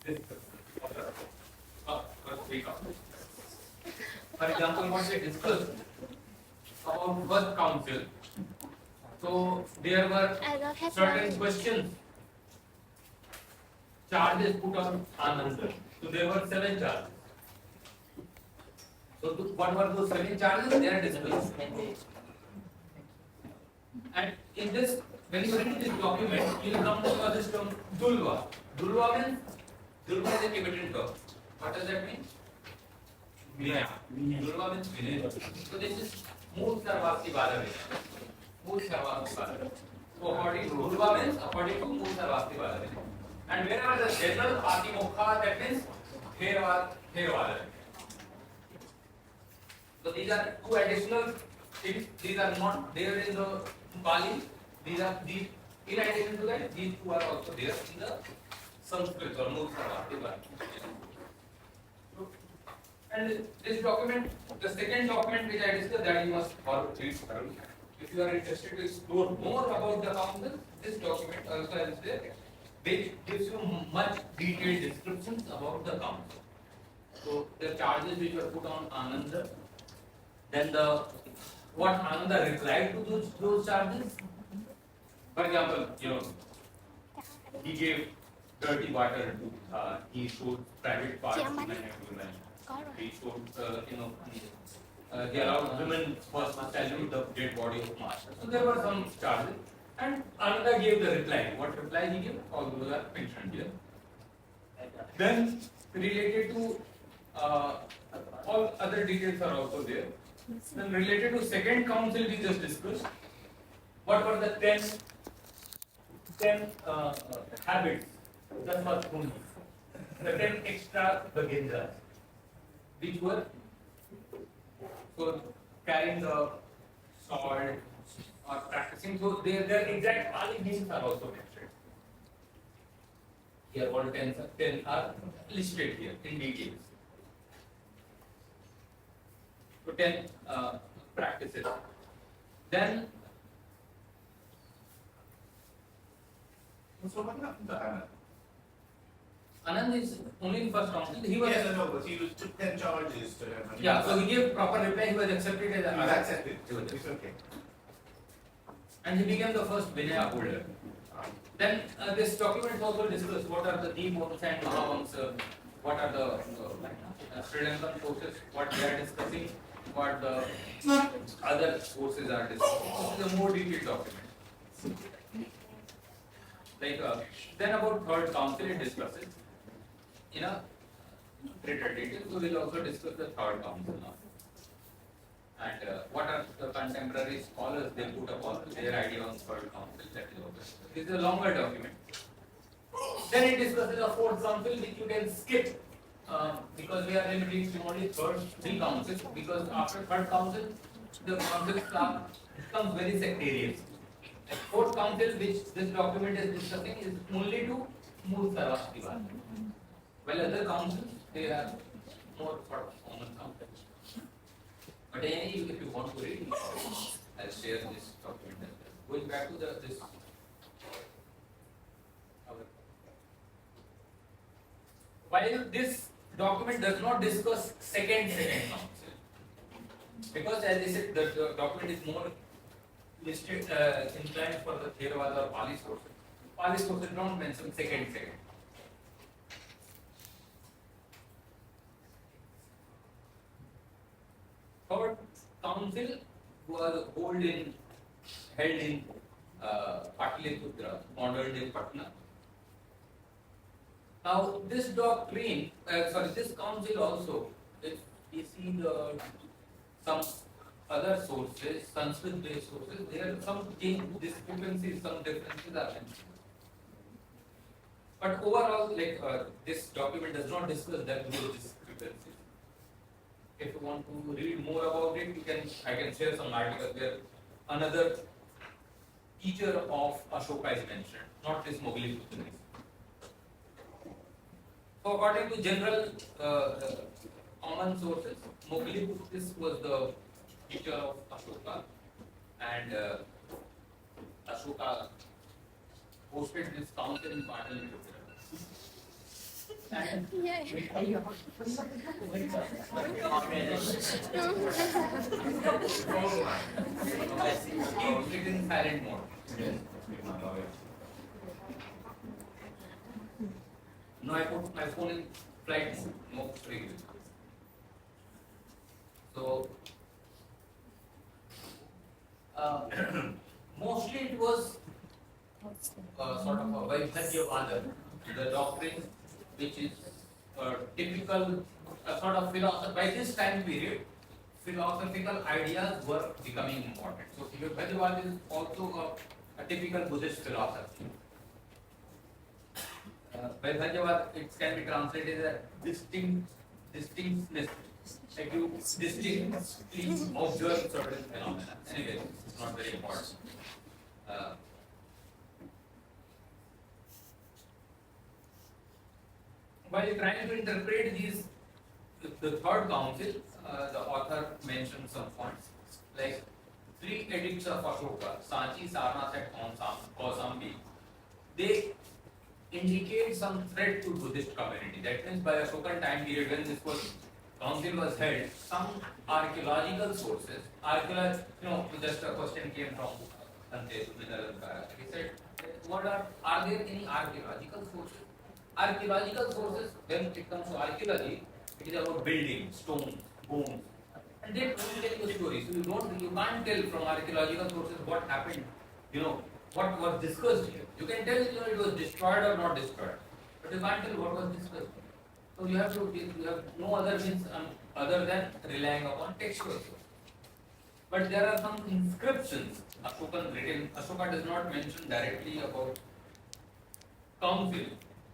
discuss of the three councils. For example, what we discussed about first council. So there were certain questions, charges put on Anand. So there were 7 charges. So what were those 7 charges? They are discussed. And in this, when you read this document, you will come to this term Dulva. Dulva means Dulva is a Tibetan term. What does that mean? Vinaya. Dulva means Vinaya. So this is Mool Sarvasti Balavi. Mool Sarvasti Balavi. So according to Dulva means according to Mool Sarvasti Balavi. And wherever the general Atimokha, that means Theravada. So these are 2 additional things. These are not there in the Pali. These are these. In addition to that, these 2 are also there in the Sanskrit or Mool Sarvasti Balavi. And this document, the second document which I discussed, that you must read thoroughly. If you are interested to explore more about the council, this document also is there, which gives you much detailed descriptions about the council. So the charges which were put on Ananda, then what Ananda replied to those charges. For example, he gave dirty water to he showed private parts of men and women. He showed they allowed women first to salute the dead body of master. So there were some charges, and Ananda gave the reply. What reply he gave? All those are mentioned here. Then related to all other details are also there. Then related to second council we just discussed. What were the 10 habits? That was the 10 extra bagendras, which were carrying the sword or practicing. So their exact Pali names are also mentioned. Here all 10 are listed here in details. So 10 practices. Then so what happened to Anand? Anand is only in first council. He was but he took 10 charges to him. Yeah, so he gave proper reply. He was accepted as He was accepted. It's okay. And he became the first Vinaya holder. Then this document also discusses what are the Deepams and Mahavams, what are the Sri Lankan forces, what they are discussing, what the other forces are discussing. This is a more detailed document. Then about third council it discusses in a greater detail. So we'll also discuss the third council now. And what are the contemporary scholars they put upon their idea on third council. That is also. This is a longer document. Then it discusses a fourth council which you can skip because we are limiting to only three councils, because after third council the council becomes very sectarian. The fourth council which this document is discussing is only to Mool Sarvasti Balavi. While other councils they are more sort of common councils. But anyway, if you want to read, I'll share this document as well. Going back to this. While this document does not discuss second council, because as I said, the document is more listed inclined for the Theravada or Pali sources. Pali sources don't mention second. Third council was held in Pataliputra, modern day Patna. Now this doctrine, this council also, if we see some other sources, Sanskrit-based sources, there are some discrepancies, some differences are mentioned. But overall, this document does not discuss those discrepancies. If you want to read more about it, I can share some articles where another teacher of Ashoka is mentioned, not this Moghli-Putra. So according to general common sources, Moghli-Putra was the teacher of Ashoka, and Ashoka hosted this council in Pataliputra. Yeah. Keep it in silent mode. No, I put my phone in flight mode, no free. So, uh, mostly it was sort of a Vaidhyavada, the doctrine which is typical sort of philosophy. By this time period, philosophical ideas were becoming important. So, Vaidhyavada is also a typical Buddhist philosophy. Vaidhyavada, it can be translated as distinctness. Like you distinctly observe certain phenomena. Anyway, it's not very important. Uh, While trying to interpret these, the third council, the author mentioned some points like three edicts of Ashoka, Sanchi, Sarnath, and Kausambi. They indicate some threat to Buddhist community. That means by Ashokan time period when this council was held, some archaeological sources, just a question came from Ante Sumidalankara. He said, are there any archaeological sources? Archaeological sources, when it comes to archaeology, it is about buildings, stones, bones, and they don't tell you stories. So you can't tell from archaeological sources what happened, what was discussed here. You can tell it was destroyed or not destroyed, but you can't tell what was discussed. So you have no other means other than relying upon textual sources. But there are some inscriptions Ashoka does not mention directly about council,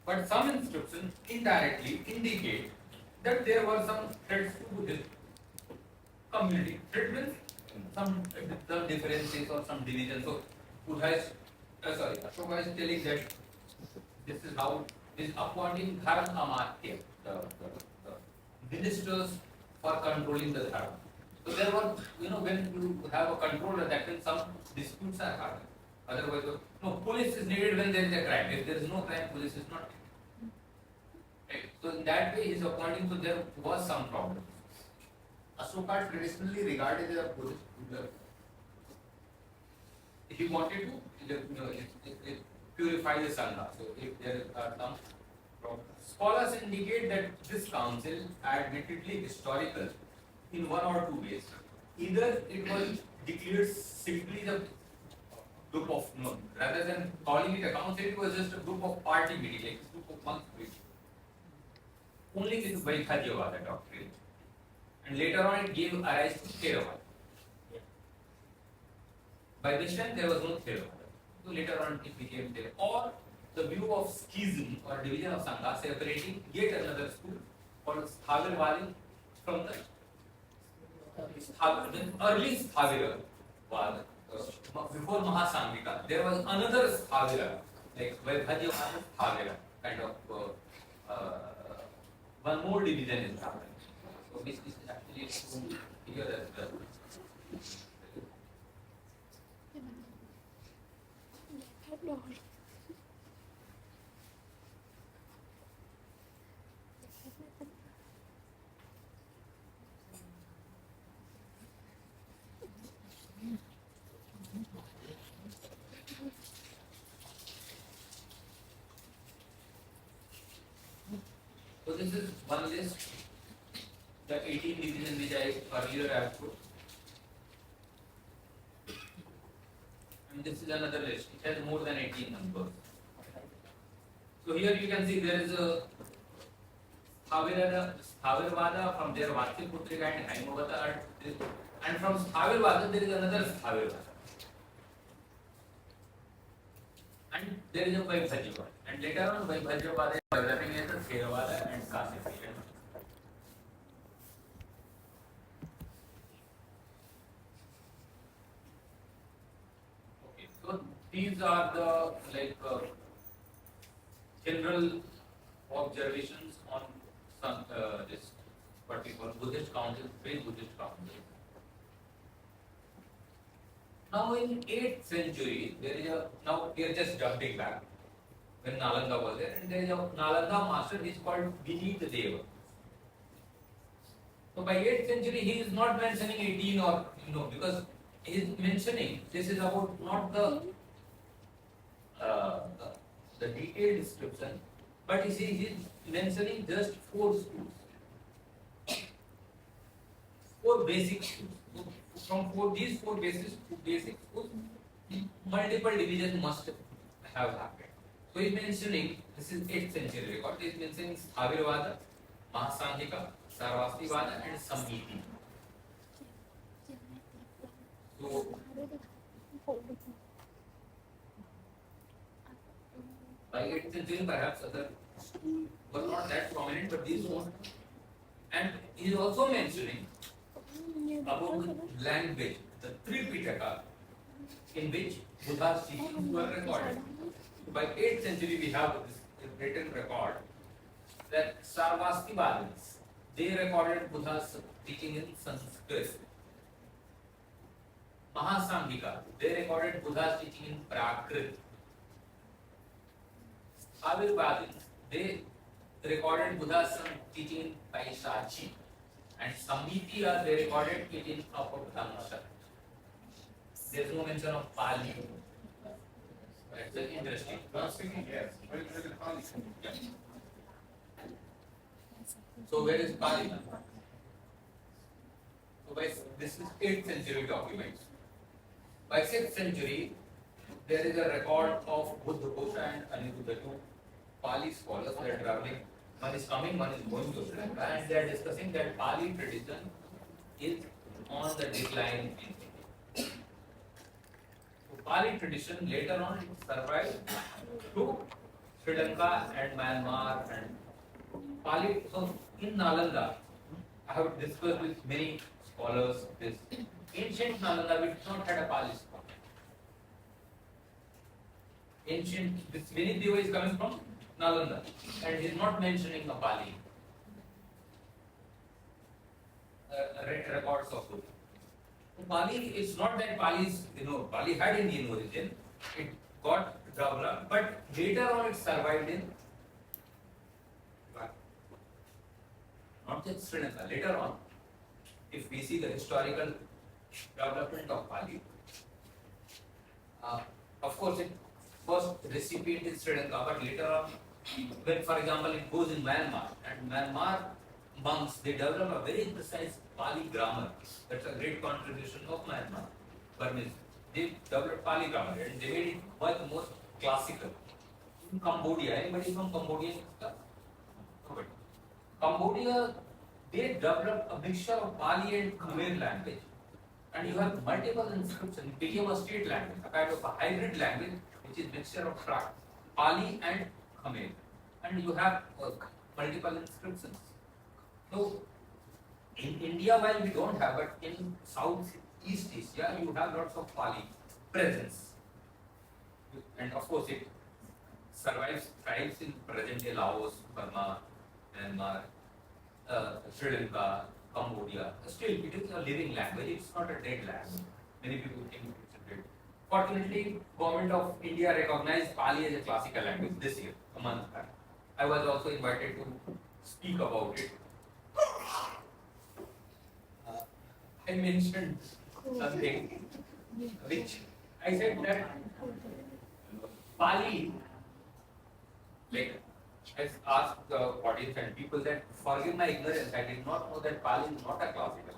but some inscriptions indirectly indicate that there were some threats to Buddhist community. Threat means some differences or some divisions. So Ashoka is telling that this is how is appointing Dharma Amatya, the ministers for controlling the Dharma. So there were, when you have a controller, that means some disputes are happening. Otherwise, police is needed when there is a crime. If there is no crime, police is not needed. Right? So in that way, he is appointing. So there was some problem. Ashoka traditionally regarded as a Buddhist ruler. He wanted to purify the Sangha. So if there are some problems. Scholars indicate that this council, admittedly historical, in one or two ways. Either it was declared simply the group of rather than calling it a council, it was just a group of party meeting, like a group of monks meeting. Only with Vaidhyavada doctrine. And later on it gave rise to Theravada. By this time there was no Theravada. So later on it became Theravada. Or the view of schism or division of Sangha, separating yet another school called Sthavirvadi from the early Sthavira Vada. Before Mahasangika, there was another Sthavira, like Vaidhyavada Sthavira, kind of one more division is happening. So this is actually shown here as well. So this is one list, the 18 division which I earlier have put. And this is another list, it has more than 18 numbers. So here you can see there is a Sthavirvada, from there Vatsyaputrika and Haimavata, and from Sthavirvada there is another Sthavirvada. And there is a Vaidhyavada. And later on Vaidhyavada is developing as a Theravada and Kasipika. Okay, so these are the general observations on some this particular Buddhist council, pre-Buddhist council. Now in 8th century, now we are just jumping back. when Nalanda was there, and there is a Nalanda master, he is called Vinit Deva. So by 8th century, he is not mentioning 18 or because he is mentioning this is about not uh, the detailed description, but he is mentioning just 4 schools, 4 basic schools. So from these 4 basic schools, multiple divisions must have happened. So he is mentioning this is 8th century record. He is mentioning Sthavirvada, Mahasanghika, Sarvastivada, and Samhiti. So by 8th century, perhaps other were not that prominent, but these were. And he is also mentioning about the language, the Tripitaka, in which Buddha's teachings were recorded. By 8th century, we have this written record that Sarvastivadins, they recorded Buddha's teaching in Sanskrit. Mahasanghika, they recorded Buddha's teaching in Prakrit. Sthavirvadins, they recorded Buddha's teaching in Paishachi. And Samhitiya, they recorded it in Apabhansha. There is no mention of Pali. That's interesting. Yes. Where is the Pali? Yeah. So where is Pali? So this is 8th century documents. By 6th century, there is a record of Buddha Kosha and Aniruddha, 2 Pali scholars. They are traveling. One is coming, one is going to Sri Lanka, and they are discussing that Pali tradition is on the decline in India. So Pali tradition later on it survived to Sri Lanka and Myanmar and Pali. So in Nalanda, I have discussed with many scholars this ancient Nalanda, we did not had a Pali scholar. Ancient, this Vinit Deva is coming from Nalanda, and he is not mentioning a Pali records of Buddha. Pali, it's not that Pali is, Pali had Indian origin, it got developed, but later on it survived in not just Sri Lanka. Later on, if we see the historical development of Pali, of course, it first recipient is Sri Lanka, but later on, when, for example, it goes in Myanmar, and Myanmar monks, they develop a very precise Pali grammar. That's a great contribution of Myanmar. Burmese, they developed Pali grammar, and they made it much more classical. In Cambodia, anybody from Cambodia? Nobody. Cambodia, they developed a mixture of Pali and Khmer language, and you have multiple inscriptions. It became a state language, a kind of a hybrid language, which is mixture of Pali and Khmer, and you have multiple inscriptions. So, in India, while we don't have, but in Southeast Asia, you have lots of Pali presence, and of course, it survives, thrives in present-day Laos, Burma, Myanmar, Sri Lanka, Cambodia. Still, it is a living language. It's not a dead language. Many people think it's a dead. Fortunately, Government of India recognized Pali as a classical language this year, a month back. I was also invited to speak about it. I mentioned something which I said that Pali, like I asked the audience and people that forgive my ignorance, I did not know that Pali is not a classical language.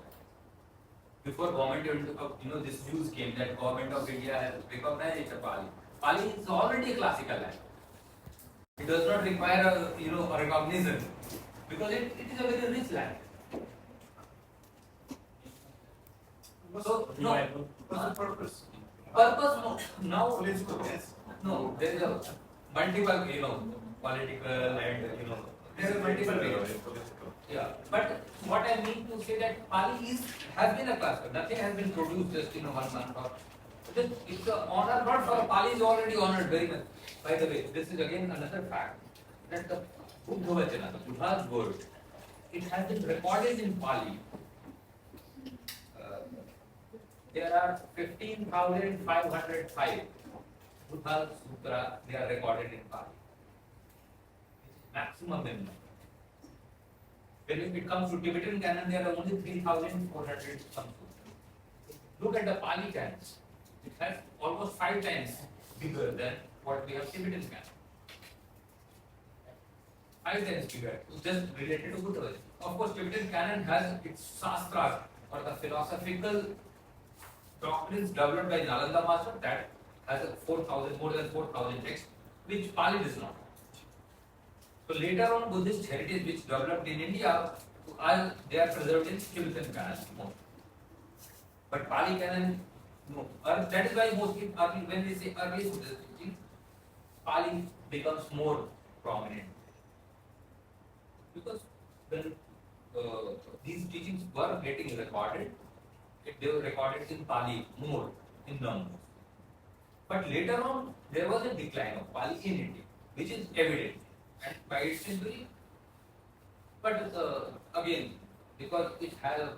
Before government, this news came that Government of India has recognized it's a Pali. Pali is already a classical language. It does not require a recognition because it is a very rich language. So no, What's the purpose? purpose no. Now Political, yes. no, there is a multiple political and there are multiple ways. Yeah, but what I mean to say that Pali has been a classical. Nothing has been produced just 1 month or. It's an honor not for Pali is already honored very much. By the way, this is again another fact that the Buddha Vachana, the Buddha's word, it has been recorded in Pali. There are 15,505 Buddha Sutra, they are recorded in Pali. maximum minimum. When it comes to Tibetan canon, there are only 3,400 something. Look at the Pali canon. It has almost 5 times bigger than what we have Tibetan canon. 5 times bigger, just related to Buddhism. Of course, Tibetan canon has its shastras or the philosophical doctrines developed by Nalanda master that has more than 4,000 texts, which Pali does not. So later on, Buddhist heritage which developed in India, they are preserved in Tibetan canon more. But Pali canon, no. That is why mostly early, when we say early Buddhist teaching, Pali becomes more prominent. Because when these teachings were getting recorded, they were recorded in Pali more in numbers. But later on, there was a decline of Pali in India, which is evident. And by its history, but again, because it has,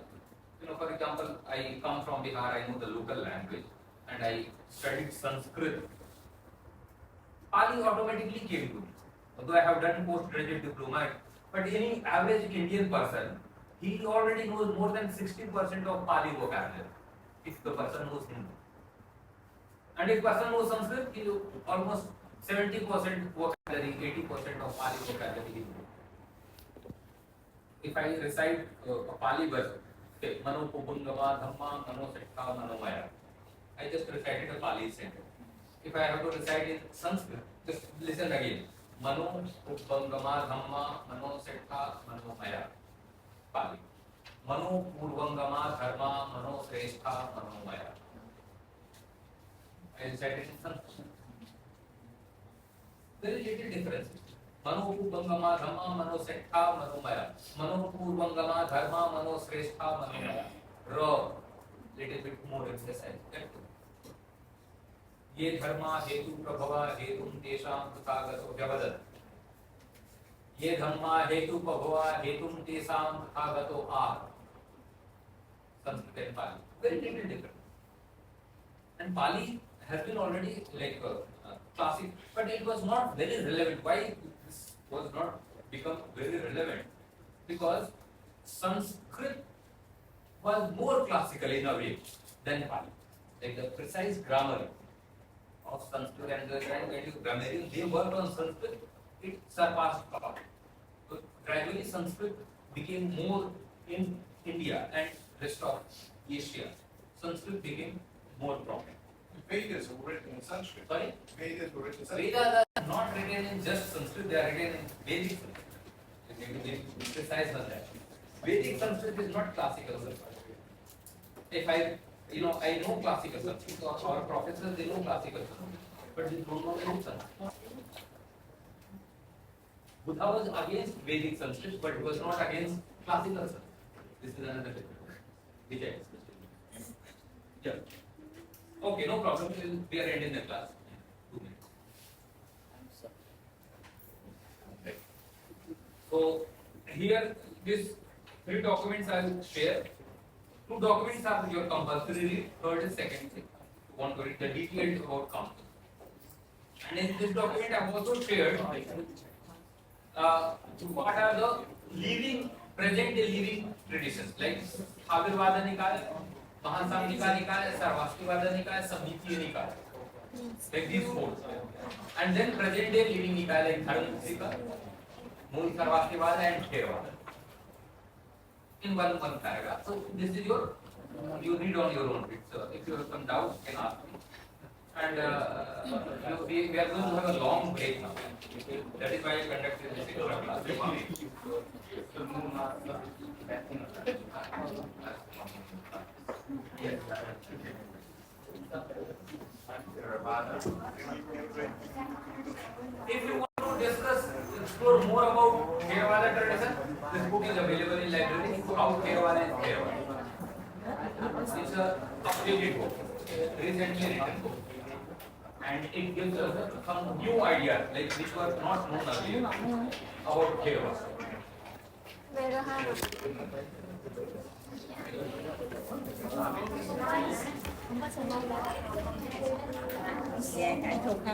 for example, I come from Bihar, I know the local language, and I studied Sanskrit. Pali automatically came to me. Although I have done postgraduate diploma, but any average Indian person, he already knows more than 60% of Pali vocabulary, if the person knows Hindi. And if person knows Sanskrit, he almost 70% vocabulary, 80% of Pali vocabulary. If I recite a Pali verse, say, Mano Pubungama Dhamma Mano Settha Mano Maya, I just recited a Pali sentence. If I have to recite in Sanskrit, just listen again. Mano Pubungama Dhamma Mano Settha Mano Maya, Pali. Mano Purvangama Dharma Mano Sreshtha Mano Maya. I recited in Sanskrit. There is little difference. Mano Purvangama Dhamma Mano Settha Mano Maya. Mano Purvangama Dharma Mano Sreshtha Mano Maya. Ra, little bit more emphasized. ये धर्मा हेतु प्रभवा हेतुम तेषां तथागतो व्यवदत्. ये धर्मा हेतु प्रभवा हेतुम तेषां तथागतो आह. Sanskrit and Pali, very little different. And Pali has been already like classic, but it was not very relevant. Why this was not become very relevant? Because Sanskrit was more classical in a way than Pali. Like the precise grammar of Sanskrit and the grammarians, they worked on Sanskrit, it surpassed Pali. So gradually Sanskrit became more in India and rest of Asia. Sanskrit became more prominent. Vedas were written in Sanskrit. Sorry? Vedas were written in Sanskrit. Vedas are not written in just Sanskrit, they are written in Vedic Sanskrit. They precise on that. Vedic Sanskrit is not classical Sanskrit. If I know classical Sanskrit, our professors, they know classical Sanskrit, but they don't know Vedic Sanskrit. Buddha was against Vedic Sanskrit, but he was not against classical Sanskrit. This is another difference. Which I explained. Yeah. Okay, no problem. We are ending the class. 2 minutes. Okay. So here, these 3 documents I will share. 2 documents are your compulsory read. Third and second thing. You want to read the detailed about council. And in this document I have also shared what are the present day living traditions like Avirvada Nikaya, Mahasamnika Nikaya, Sarvastivada Nikaya, Samiti Nikaya. Like these 4. And then present day living Nikaya like Dharmasika, Mool Sarvastivada and Theravada. In one paragraph. So this is you read on your own. If you have some doubts, you can ask me. And we are going to have a long break now. That is why I conducted this extra class. Yes. If you want to explore more about Theravada tradition, this book is available in library. How Theravada is Theravada. It's a updated book, recently written book, and it gives us some new ideas, like which were not known earlier about Theravada. Dạ, anh thuộc hả?